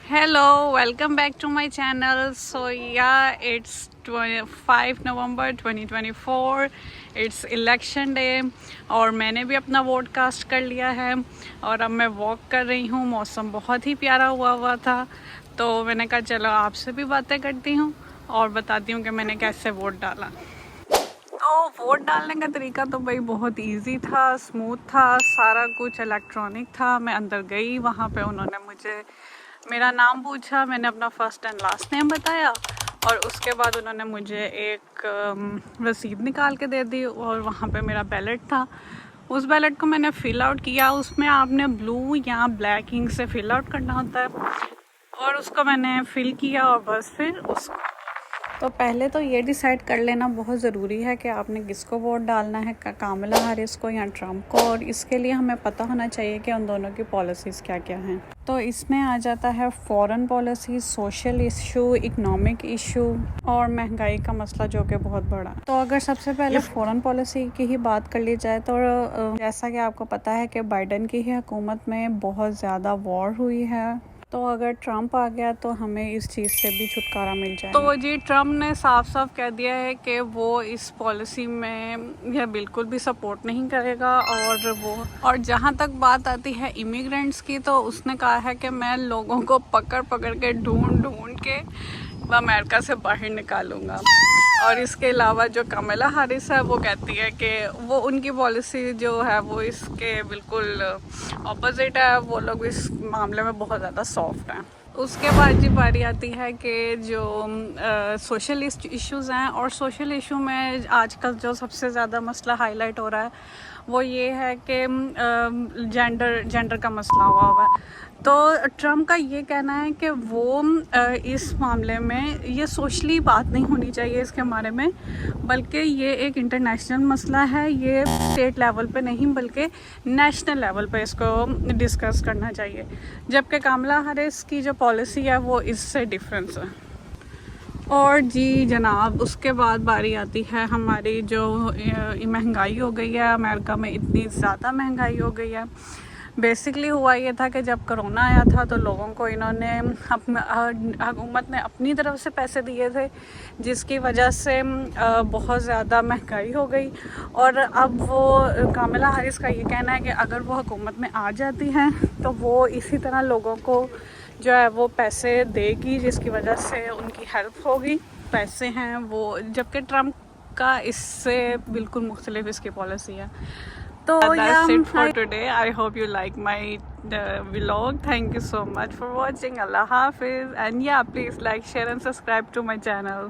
Hello, welcome back to my channel. So yeah, it's 5 November 2024. It's election day और मैंने भी अपना vote cast कर लिया है और अब मैं वॉक कर रही हूँ। मौसम बहुत ही प्यारा हुआ था तो मैंने कहा चलो आपसे भी बातें करती हूँ और बताती हूँ कि मैंने कैसे वोट डाला। तो वोट डालने का तरीका तो भाई बहुत इजी था, स्मूथ था, सारा कुछ इलेक्ट्रॉनिक था। मैं अंदर गई, वहाँ पे उन्होंने मुझे मेरा नाम पूछा, मैंने अपना फर्स्ट एंड लास्ट नेम बताया और उसके बाद उन्होंने मुझे एक रसीद निकाल के दे दी और वहाँ पे मेरा बैलेट था। उस बैलेट को मैंने फ़िल आउट किया। उसमें आपने ब्लू या ब्लैक इंक से फ़िल आउट करना होता है और उसको मैंने फ़िल किया और बस फिर उसको तो पहले तो ये डिसाइड कर लेना बहुत ज़रूरी है कि आपने किसको वोट डालना है, कामला हैरिस को या ट्रम्प को। और इसके लिए हमें पता होना चाहिए कि उन दोनों की पॉलिसीज़ क्या क्या हैं। तो इसमें आ जाता है foreign policy, social issue, economic issue और महंगाई का मसला जो कि बहुत बड़ा है। तो अगर सबसे पहले फॉरेन पॉलिसी की ही बात कर ली जाए तो जैसा कि आपको पता है कि बाइडन की ही हुकूमत में बहुत ज़्यादा वॉर हुई है। तो अगर ट्रम्प आ गया तो हमें इस चीज़ से भी छुटकारा मिल जाए। तो जी ट्रम्प ने साफ साफ कह दिया है कि वो इस पॉलिसी में यह बिल्कुल भी सपोर्ट नहीं करेगा। और जहाँ तक बात आती है इमिग्रेंट्स की तो उसने कहा है कि मैं लोगों को पकड़ पकड़ के ढूंढ के अमेरिका से बाहर निकालूंगा। और इसके अलावा जो कामला हैरिस है वो कहती है कि वो उनकी पॉलिसी जो है वो इसके बिल्कुल ऑपोजिट है। वो लोग इस मामले में बहुत ज़्यादा सॉफ्ट हैं। उसके बाद जी बारी आती है कि जो सोशल इश्यूज़ हैं और सोशल इशू में आजकल जो सबसे ज़्यादा मसला हाईलाइट हो रहा है वो ये है कि जेंडर का मसला हुआ है। तो ट्रम्प का ये कहना है कि वो इस मामले में ये सोशली बात नहीं होनी चाहिए इसके बारे में, बल्कि ये एक इंटरनेशनल मसला है। ये स्टेट लेवल पे नहीं बल्कि नेशनल लेवल पे इसको डिस्कस करना चाहिए। जबकि कामला हैरिस की जो पॉलिसी है वो इससे डिफरेंस है। और जी जनाब उसके बाद बारी आती है हमारी जो महंगाई हो गई है। अमेरिका में इतनी ज़्यादा महंगाई हो गई है। बेसिकली हुआ ये था कि जब कोरोना आया था तो लोगों को इन्होंने हुकूमत ने अपनी तरफ से पैसे दिए थे जिसकी वजह से बहुत ज़्यादा महंगाई हो गई। और अब वो कामला हैरिस का ये कहना है कि अगर वो हुकूमत में आ जाती हैं तो वो इसी तरह लोगों को जो है वो पैसे देगी जिसकी वजह से उनकी हेल्प होगी। पैसे हैं वो, जबकि ट्रम्प का इससे बिल्कुल मुख्तलिफ इसकी पॉलिसी है। तो that's it for today. I hope you like my vlog. Thank you so much for watching. Allah Hafiz. And yeah, please like, share and subscribe to my channel.